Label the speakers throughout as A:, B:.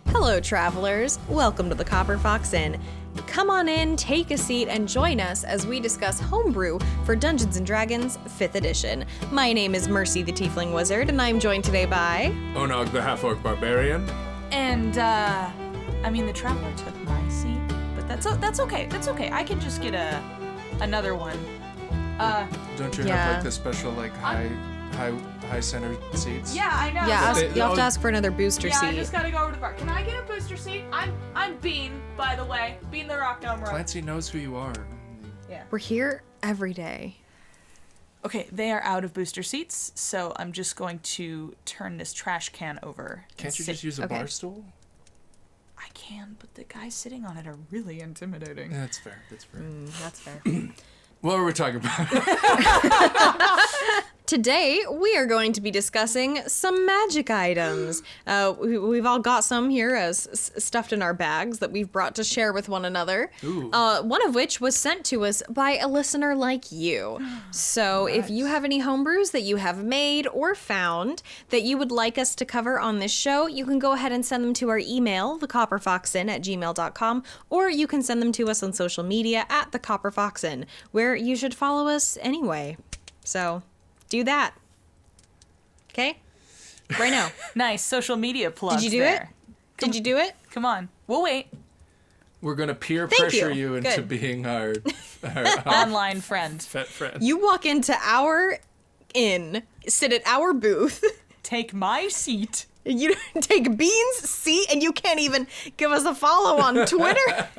A: Hello, travelers. Welcome to the Copper Fox Inn. Come on in, take a seat, and join us as we discuss homebrew for Dungeons & Dragons 5th edition. My name is Mercy the Tiefling Wizard, and I'm joined today by...
B: Onog the Half-Orc Barbarian.
C: And, the Traveler took my seat, but that's okay. That's okay. I can just get another one.
B: Don't you have, like, the special, like, high center seats?
C: Yeah, I know.
A: Yeah, you'll have to ask for another booster seat.
C: Yeah, I just gotta go over to the bar. Can I get a booster seat? I'm Bean, by the way. Bean the Rock Gnome Rogue.
B: Clancy knows who you are.
C: Yeah.
A: We're here every day.
C: Okay, they are out of booster seats, so I'm just going to turn this trash can over.
B: Can't you just use a bar stool?
C: I can, but the guys sitting on it are really intimidating.
B: Yeah, that's fair.
A: That's fair.
B: What were we talking about?
A: Today, we are going to be discussing some magic items. We've all got some here as stuffed in our bags that we've brought to share with one another.
B: Ooh.
A: One of which was sent to us by a listener like you. So if you have any homebrews that you have made or found that you would like us to cover on this show, you can go ahead and send them to our email, thecopperfoxin@gmail.com, or you can send them to us on social media at thecopperfoxin, where you should follow us anyway. So... do that. Okay? Right now.
C: Nice social media plugs.
A: Did you do it? Did you do it?
C: Come on. We'll wait.
B: We're going to peer
A: Thank
B: pressure
A: you.
B: you into
A: Good.
B: being our
C: Online friend.
B: pet friend.
A: You walk into our inn, sit at our booth,
C: Take my seat.
A: you take Bean's seat, and you can't even give us a follow on Twitter.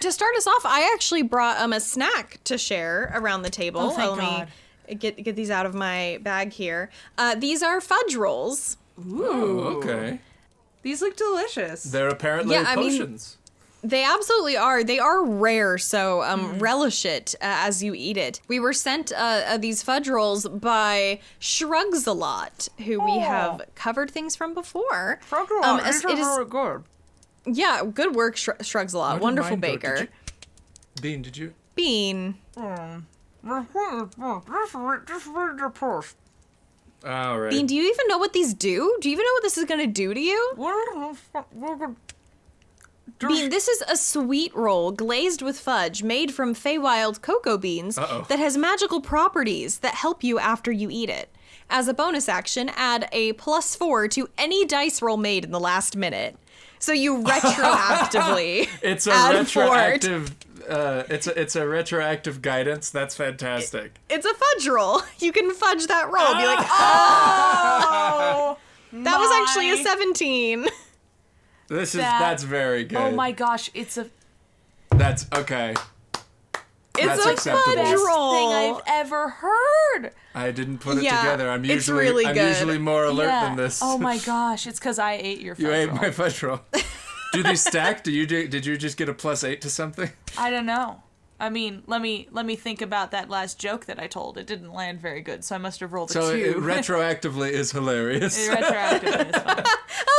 A: To start us off, I actually brought a snack to share around the table.
C: Oh, thank
A: Let me get these out of my bag here. These are fudge rolls.
B: Oh, okay.
C: These look delicious.
B: They're apparently potions.
A: They absolutely are. They are rare, so relish it as you eat it. We were sent these fudge rolls by Shrugs-a-Lot, who we have covered things from before.
C: Shrugs-a-Lot, these are really good.
A: Yeah, good work, Shrugs-a-Lot. Wonderful baker.
B: Bean, did you?
A: Bean.
B: All right.
A: Bean, do you even know what these do? Do you even know what this is going to do to you? Bean, this is a sweet roll glazed with fudge made from Feywild cocoa beans that has magical properties that help you after you eat it. As a bonus action, add a +4 to any dice roll made in the last minute. So you retroactively
B: It's a
A: add
B: retroactive. It's a retroactive guidance. That's fantastic.
A: It's a fudge roll. You can fudge that roll. Be like,
C: Oh,
A: that was actually a 17.
B: That's very good.
C: Oh my gosh, it's a
B: That's okay.
A: It's
B: That's
A: a
B: acceptable.
A: fudge
C: best
A: roll.
C: thing I've ever heard.
B: I didn't put it
A: Yeah,
B: together. I'm
A: it's really good.
B: usually more alert than this.
C: Oh my gosh, it's because I ate your fudge
B: You ate
C: roll.
B: my fudge roll. Do these stack? Did you just get a +8 to something?
C: I don't know. I mean, let me think about that last joke that I told. It didn't land very good, so I must have rolled a 2.
B: So it retroactively is hilarious.
C: Retroactively is fine.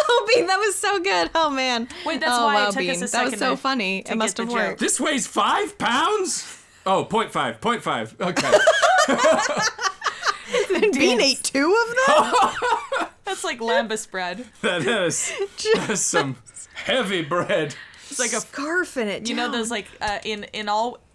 A: Oh, Bean, that was so good. Oh, man.
C: Wait, that's
A: oh,
C: why
A: wow,
C: it took
A: Bean.
C: us a
A: That
C: second
A: was so
C: to
A: funny. It
C: get
A: must have
C: the
A: worked.
B: This weighs 5 pounds? Oh, 0.5. Okay.
A: Bean ate 2 of them?
C: That's like lambus bread.
B: that is some heavy bread.
C: It's like a
A: Scarfing it
C: You know
A: down.
C: those like in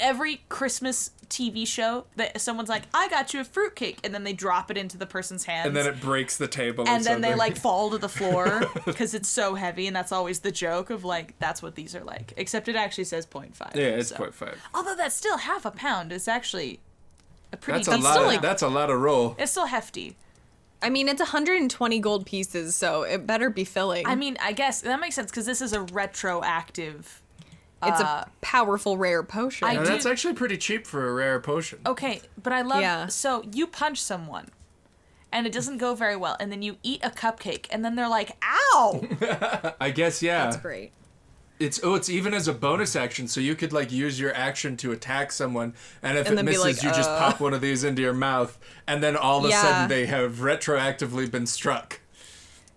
C: every Christmas TV show that someone's like, I got you a fruitcake, and then they drop it into the person's hands.
B: And then it breaks the table.
C: and
B: or
C: then they
B: something.
C: like fall to the floor because it's so heavy, and that's always the joke of like, that's what these are like. Except it actually says 0.5.
B: Yeah, it's
C: so.
B: 0.5.
C: Although that's still half a pound. It's actually a pretty
B: That's a
C: decent
B: lot.
C: amount.
B: That's a lot of roll.
C: It's still hefty.
A: I mean, it's 120 gold pieces, so it better be filling.
C: I mean, I guess that makes sense because this is a retroactive.
A: It's a powerful, rare potion.
C: I
B: Now,
C: do-
B: that's actually pretty cheap for a rare potion.
C: Okay, but I love.
A: Yeah.
C: So you punch someone, and it doesn't go very well, and then you eat a cupcake, and then they're like, "Ow!"
B: I guess, yeah.
A: That's great.
B: It's even as a bonus action, so you could like use your action to attack someone, and if
A: And
B: it
A: then be
B: misses,
A: like,
B: you just pop one of these into your mouth, and then all of a
A: Yeah.
B: sudden they have retroactively been struck.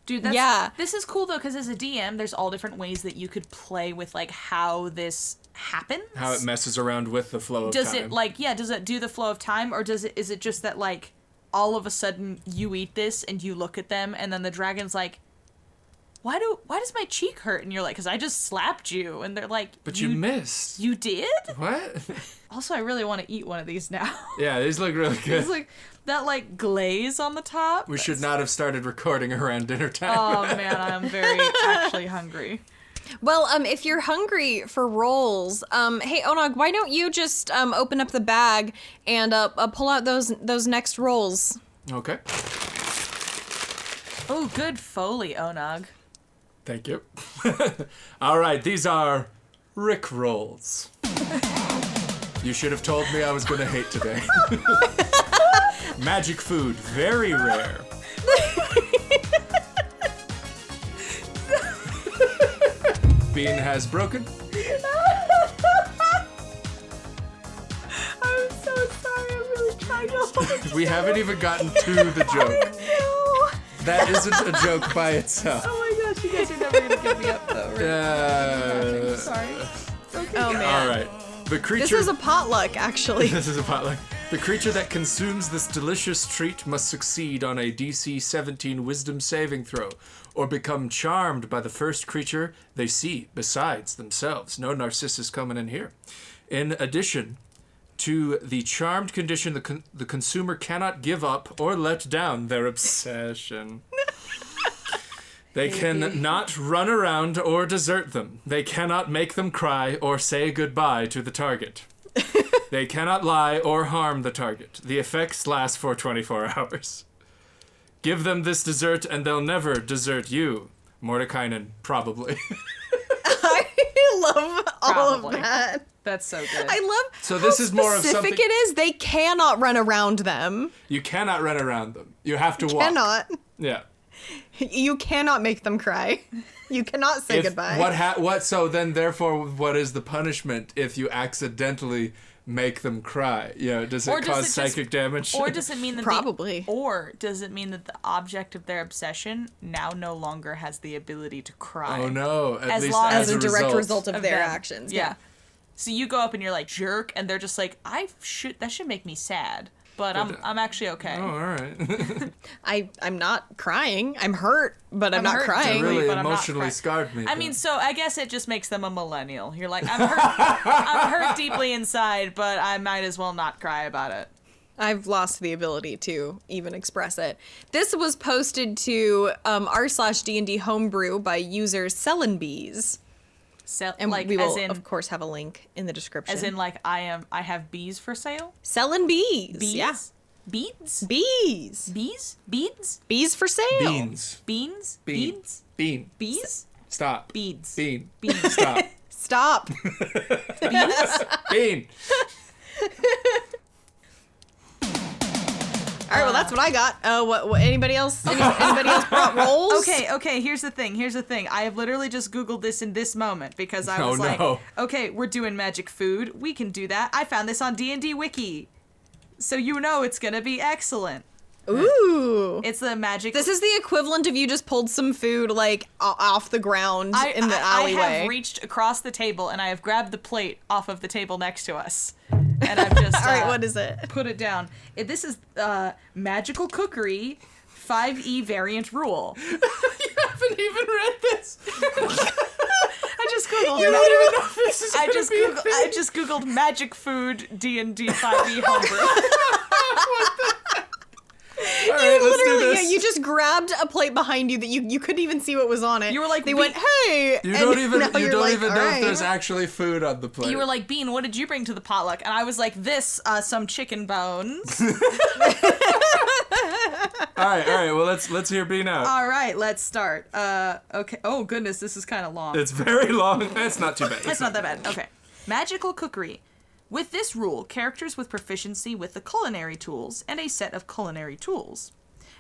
C: Dude, that's,
A: Yeah.
C: this is cool though, because as a DM, there's all different ways that you could play with like how this happens.
B: How it messes around with the flow of
C: does
B: time.
C: it like does it do the flow of time, or is it just that like all of a sudden you eat this and you look at them and then the dragon's like, why does my cheek hurt? And you're like, because I just slapped you. And they're like,
B: But you missed.
C: You did?
B: What?
C: Also, I really want to eat one of these now.
B: Yeah, these look really good.
C: It's like that like glaze on the top.
B: We should not have started recording around dinner time.
C: Oh man, I'm very actually hungry.
A: Well, if you're hungry for rolls, hey Onog, why don't you just open up the bag and pull out those next rolls?
B: Okay.
C: Oh, good Foley, Onog.
B: Thank you. All right, these are Rick rolls. You should have told me I was going to hate today. Magic food, very rare. Bean has broken.
C: I'm so sorry. I'm really trying to hold.
B: We haven't even gotten to the joke. That isn't a joke by itself.
C: Oh my gosh, you guys are never gonna give me up though. Right? I'm sorry. Okay.
A: Oh man.
B: All right. The creature.
A: This is a potluck, actually.
B: This is a potluck. The creature that consumes this delicious treat must succeed on a DC 17 Wisdom saving throw, or become charmed by the first creature they see besides themselves. No Narcissus coming in here. In addition to the charmed condition, the consumer cannot give up or let down their obsession. They can not run around or desert them. They cannot make them cry or say goodbye to the target. They cannot lie or harm the target. The effects last for 24 hours. Give them this dessert and they'll never desert you. Mordekainen, probably.
A: I love all
C: Probably.
A: of that.
C: That's so good.
A: I love
B: So this
A: how
B: is more of
A: specific
B: something-
A: it is. They cannot run around them.
B: You cannot run around them. You have to walk.
A: Cannot.
B: Yeah.
A: You cannot make them cry. You cannot say goodbye.
B: So then therefore what is the punishment if you accidentally make them cry? Does it cause psychic damage?
C: Or does it mean that
A: Probably.
C: or does it mean that the object of their obsession now no longer has the ability to cry?
B: Oh no, at
C: As
B: least
C: long
B: as
A: as a direct result of their
C: them.
A: actions.
C: Yeah. So you go up and you're like jerk, and they're just like, that should make me sad, but I'm actually okay.
B: Oh, all right.
A: I'm not crying. I'm hurt, but I'm not
C: hurt
A: crying.
B: It really
C: but I'm not
B: emotionally
C: crying.
B: scarred me.
C: I mean, so I guess it just makes them a millennial. You're like, I'm hurt, I'm hurt deeply inside, but I might as well not cry about it.
A: I've lost the ability to even express it. This was posted to r/D&D homebrew by user Sellenbees.
C: So,
A: And
C: like,
A: we will,
C: as in,
A: of course, have a link in the description.
C: as in, like, I have bees for sale.
A: Sellenbees.
C: Bees.
A: Yeah.
C: Beads.
A: Bees.
C: Bees. Beads.
A: Bees for sale.
B: beans.
C: Beans.
B: Bean.
C: Beads.
B: Bean.
C: Bees.
B: Stop.
C: Beads.
B: Bean.
C: Beans.
B: Stop.
A: Stop.
C: Beans.
B: Bean.
A: All right, well, that's what I got. What anybody else? Anybody else brought rolls?
C: Okay, here's the thing. I have literally just Googled this in this moment because I
B: Oh,
C: was like,
B: no.
C: okay, we're doing magic food. We can do that. I found this on D&D Wiki. So it's going to be excellent.
A: Ooh.
C: It's the magic...
A: This is the equivalent of you just pulled some food, like, off the ground in the alleyway.
C: I have reached across the table and I have grabbed the plate off of the table next to us. And I've just
A: All right, what is it?
C: put it down. This is Magical Cookery 5e variant rule.
B: You haven't even read this.
C: I just googled.
B: You don't even know if this is
C: I
B: gonna
C: just
B: be a
C: googled.
B: thing.
C: I just googled magic food D&D 5e homebrew.
B: All right, let's do
A: Literally,
B: this.
A: yeah, you just grabbed a plate behind you that you couldn't even see what was on it.
C: You were like,
A: they went, hey!
B: You
A: and
B: don't even
A: now you're like,
B: know
A: "All
B: if
A: right."
B: there's actually food on the plate.
C: You were like, Bean, what did you bring to the potluck? And I was like, some chicken bones.
B: all right. Well, let's hear Bean out.
C: All right, let's start. Okay. Oh goodness, this is kind of long.
B: It's very long. It's not too bad.
C: It's not that bad. Okay. Magical Cookery. With this rule, characters with proficiency with the culinary tools and a set of culinary tools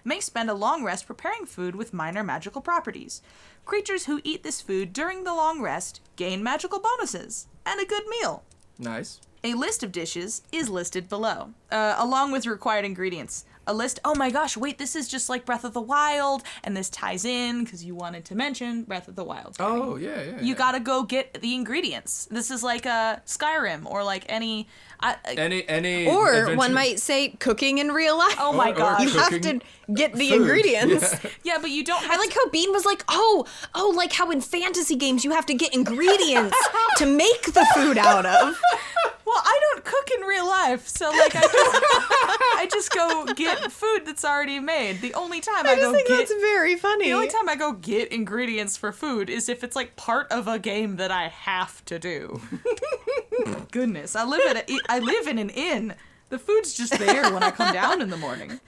C: may spend a long rest preparing food with minor magical properties. Creatures who eat this food during the long rest gain magical bonuses and a good meal.
B: Nice.
C: A list of dishes is listed below, along with required ingredients. a list. Oh my gosh, wait, this is just like Breath of the Wild, and this ties in because you wanted to mention Breath of the Wild.
B: Oh, yeah.
C: You gotta go get the ingredients. This is like a Skyrim or like any
A: Or
B: adventure.
A: one might say cooking in real life.
C: Oh my god.
A: You have to get the ingredients.
C: Yeah, but you don't have
A: I like how Bean was like, oh, like how in fantasy games you have to get ingredients to make the food out of.
C: Well, I don't cook in real life, so like I just go get food that's already made. The only time
A: I just think that's very funny.
C: The only time I go get ingredients for food is if it's like part of a game that I have to do. Goodness, I live in an inn. The food's just there when I come down in the morning.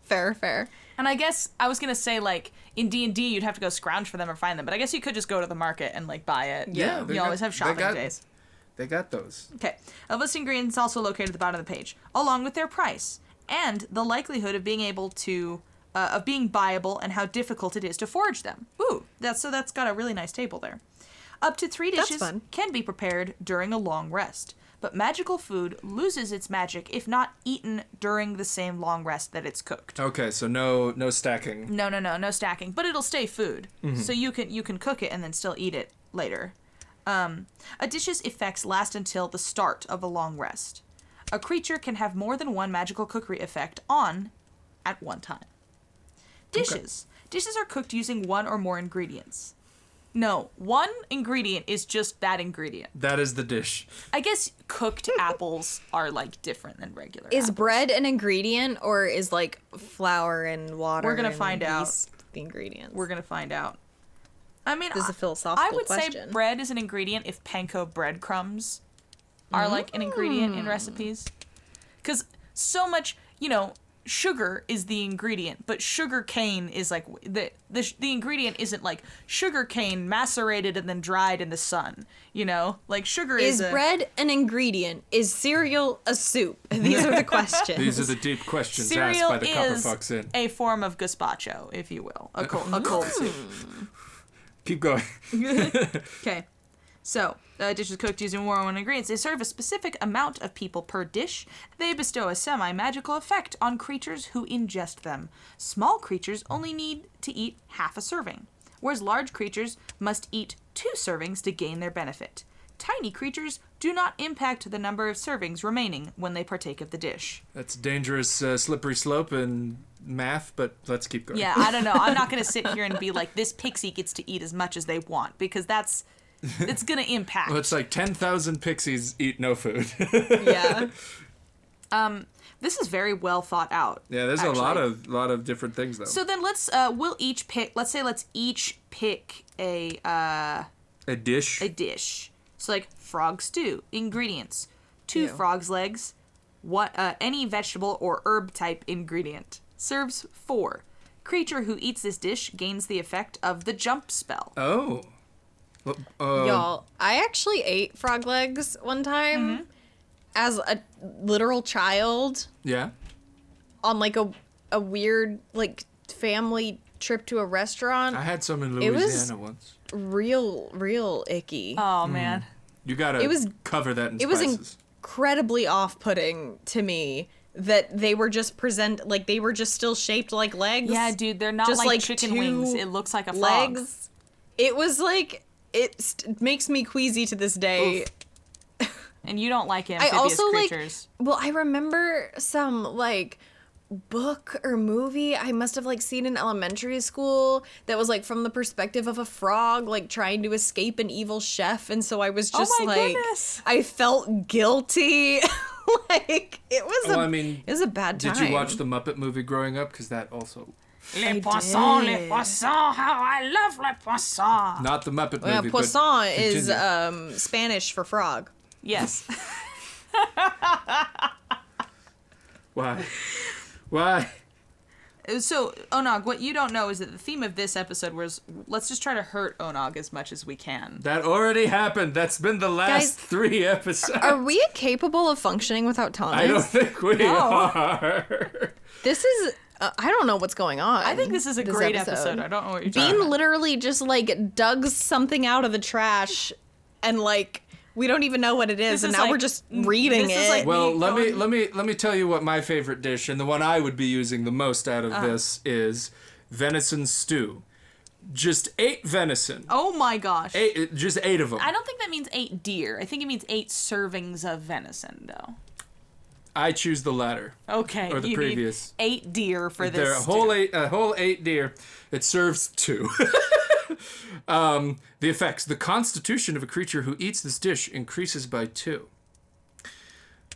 A: Fair.
C: And I guess I was gonna say like in D&D you'd have to go scrounge for them or find them, but I guess you could just go to the market and like buy it.
B: Yeah,
C: you always have shopping days.
B: They got those.
C: Okay. A list of ingredients is also located at the bottom of the page, along with their price and the likelihood of being able to, of being buyable and how difficult it is to forage them. Ooh, that's got a really nice table there. Up to 3 dishes
A: fun.
C: can be prepared during a long rest, but magical food loses its magic if not eaten during the same long rest that it's cooked.
B: Okay, so no stacking.
C: No stacking, but it'll stay food, so you can cook it and then still eat it later. A dish's effects last until the start of a long rest. A creature can have more than one magical cookery effect on at one time. Dishes. Okay. Dishes are cooked using one or more ingredients. No, one ingredient is just that ingredient.
B: That is the dish.
C: I guess cooked apples are like different than regular
A: Is
C: apples.
A: bread an ingredient or is like flour and water?
C: We're gonna find out
A: the ingredients.
C: We're gonna find out. I mean,
A: this is a philosophical
C: I would
A: question.
C: say bread is an ingredient if panko breadcrumbs are like an ingredient in recipes. Because so much, sugar is the ingredient, but sugar cane is like the ingredient isn't like sugar cane macerated and then dried in the sun. Like sugar is
A: bread an ingredient? Is cereal a soup? These are the questions.
B: These are the deep questions
C: cereal
B: asked by the Copperfox Inn.
C: A form of gazpacho, if you will, a cold soup.
B: Keep going.
C: Okay. So, dishes cooked using more than one ingredients. They serve a specific amount of people per dish. They bestow a semi-magical effect on creatures who ingest them. Small creatures only need to eat half a serving, whereas large creatures must eat 2 servings to gain their benefit. Tiny creatures do not impact the number of servings remaining when they partake of the dish.
B: That's dangerous, slippery slope in math, but let's keep going.
C: Yeah, I don't know. I'm not going to sit here and be like, this pixie gets to eat as much as they want, because it's going to impact.
B: Well, it's like 10,000 pixies eat no food.
A: Yeah.
C: This is very well thought out.
B: Yeah, there's
C: actually.
B: a lot of different things though.
C: So then let's each pick a
B: dish.
C: A dish. So like frog stew, ingredients: 2
A: Ew.
C: frog's legs, any vegetable or herb type ingredient. Serves 4. Creature who eats this dish gains the effect of the jump spell.
B: Oh.
A: Y'all, I actually ate frog legs one time as a literal child
B: Yeah.
A: on like a weird like family trip to a restaurant.
B: I had some in
A: It was-
B: Louisiana once.
A: Real icky.
C: Oh man.
B: You gotta cover that in
A: It was
B: spices.
A: incredibly off-putting to me that they were just they were just still shaped like legs.
C: Yeah, dude, they're not
A: Just
C: like
A: like
C: chicken
A: 2
C: wings. It looks like a frog.
A: legs. It was like it makes me queasy to this day.
C: And you don't like
A: I
C: amphibious
A: also
C: creatures.
A: I remember some like book or movie I must have like seen in elementary school that was like from the perspective of a frog like trying to escape an evil chef, and so I was just
C: goodness.
A: I felt guilty. Like it was it was a bad time.
B: Did you watch the Muppet movie growing up? Because that also...
C: Les poissons, how I love les poissons.
B: Not the Muppet movie,
A: Yeah,
B: but
A: poisson is
B: continue.
A: Spanish for frog.
C: Yes.
B: Why?
C: So, Onog, what you don't know is that the theme of this episode was, let's just try to hurt Onog as much as we can.
B: That already happened. That's been the last
A: Guys,
B: 3 episodes.
A: Are we capable of functioning without Thomas?
B: I don't think we are.
A: This is I don't know what's going on.
C: I think this is a great episode. I don't know what you're talking
A: Bean
C: about.
A: literally just like dug something out of the trash and like we don't even know what it is,
C: This
A: and
C: is
A: now
C: like-
A: we're just reading
C: this is
A: it.
C: like-
B: Well, let
C: going-
B: me tell you what my favorite dish, and the one I would be using the most out of this is venison stew. Just 8 venison.
C: Oh my gosh.
B: Just 8 of them.
C: I don't think that means 8 deer. I think it means 8 servings of venison, though.
B: I choose the latter.
C: Okay.
B: Or the
C: you
B: previous.
C: Need 8 deer for this.
B: There a whole 8 deer. It serves 2. The effects. The constitution of a creature who eats this dish increases by 2.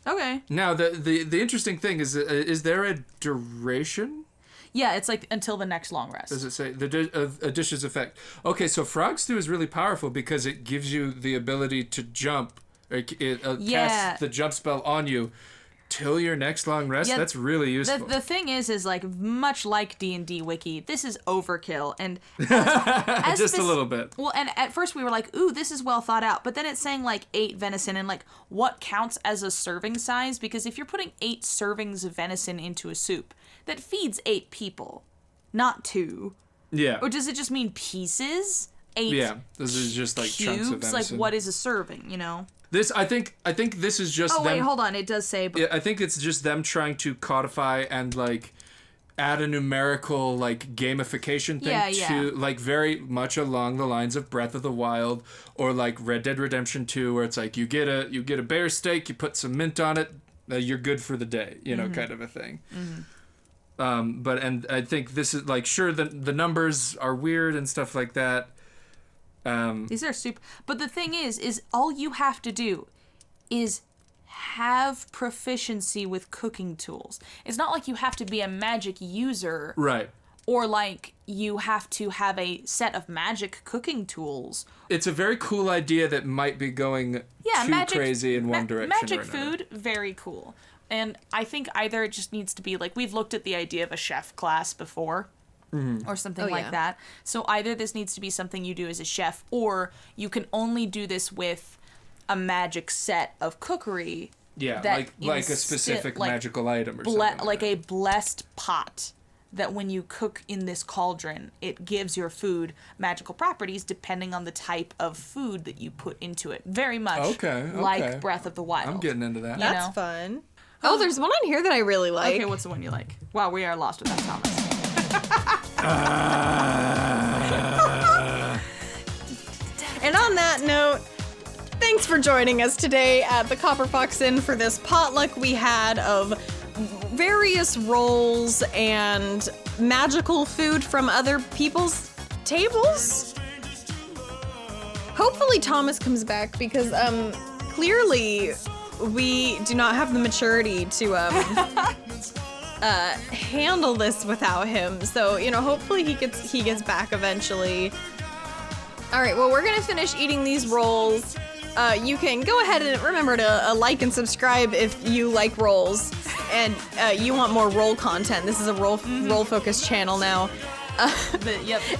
C: Okay.
B: Now, the interesting thing is there a duration?
C: Yeah, it's like until the next long rest.
B: Does it say a dish's effect? Okay, so frog stew is really powerful because it gives you the ability to jump. Or it casts the jump spell on you till your next long rest.
C: Yeah,
B: That's really useful.
C: The thing is like much like D&D Wiki, this is overkill, and
B: Just a little bit.
C: Well, and at first we were like, ooh, this is well thought out, but then it's saying like 8 venison and like what counts as a serving size, because if you're putting 8 servings of venison into a soup, that feeds 8 people, not 2.
B: Yeah.
C: Or does it just mean pieces? 8
B: Yeah. This is just like chunks of
C: cubes? Like
B: venison.
C: what is a serving, you know?
B: This I think this is just
C: Oh
B: them.
C: wait, hold on. It does say. But
B: Yeah, I think it's just them trying to codify and like add a numerical like gamification thing to like very much along the lines of Breath of the Wild or like Red Dead Redemption 2, where it's like you get a bear steak, you put some mint on it, you're good for the day, you know, kind of a thing. But I think this is like, sure, the numbers are weird and stuff like that.
C: These are super. But the thing is all you have to do is have proficiency with cooking tools. It's not like you have to be a magic user.
B: Right.
C: Or like you have to have a set of magic cooking tools.
B: It's a very cool idea that might be going too crazy in one direction.
C: Magic
B: or another.
C: food, very cool. And I think either it just needs to be like, we've looked at the idea of a chef class before. Or something like that. So either this needs to be something you do as a chef, or you can only do this with a magic set of cookery.
B: Yeah,
C: that
B: like a specific magical item or something.
C: Like a blessed pot that when you cook in this cauldron, it gives your food magical properties depending on the type of food that you put into it. Very much like Breath of the Wild.
B: I'm getting into that.
A: That's fun. Oh, there's one on here that I really like.
C: Okay, what's the one you like? Wow, we are lost without Thomas.
A: And on that note, thanks for joining us today at the Copper Fox Inn for this potluck we had of various rolls and magical food from other people's tables. Hopefully Thomas comes back because clearly we do not have the maturity to handle this without him. So, you know, hopefully he gets back eventually. All right, well, we're gonna finish eating these rolls. You can go ahead and remember to like and subscribe if you like rolls and you want more roll content. This is a roll focused channel now.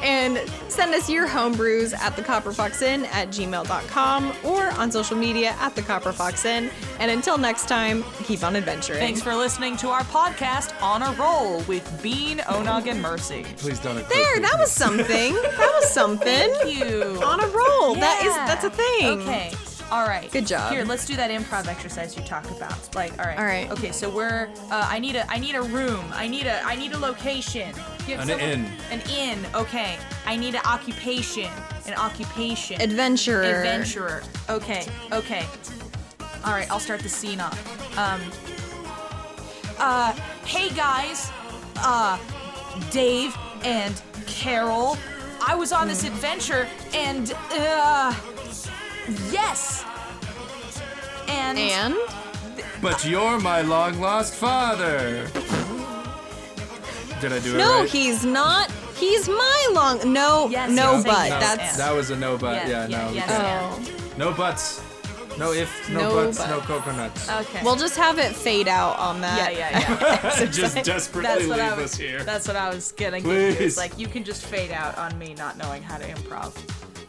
A: And send us your homebrews at thecopperfoxinn@gmail.com or on social media at thecopperfoxinn. And until next time, keep on adventuring.
C: Thanks for listening to our podcast, On a Roll, with Bean, Onog, and Mercy.
B: Please don't.
A: There, that was something. That was something.
C: Thank you.
A: On a roll.
C: Yeah.
A: That's a thing.
C: Okay. All right.
A: Good job.
C: Here, let's do that improv exercise you talked about. Like, all right.
A: All right.
C: Okay, so we're. I need a room. I need a location.
B: An inn.
C: An inn. Okay. I need an occupation. An occupation.
A: Adventurer.
C: Adventurer. Okay. Okay. All right. I'll start the scene off. Hey guys. Dave and Carol. I was on this adventure and yes. And
B: But you're my long lost father. Did I do it
A: no,
B: right?
A: he's not. He's my long. No,
C: Yes,
A: no,
C: yes,
A: but
C: yes,
A: that's.
C: yes.
B: That was a no but.
C: Yeah,
B: no.
C: yes,
A: Oh.
B: No buts. No ifs, no
A: No
B: buts,
A: but.
B: no coconuts.
C: Okay.
A: We'll just have it fade out on that.
C: yeah.
B: Just desperately leave us here.
C: That's what I was getting.
B: Please.
C: It's like you can just fade out on me not knowing how to improv.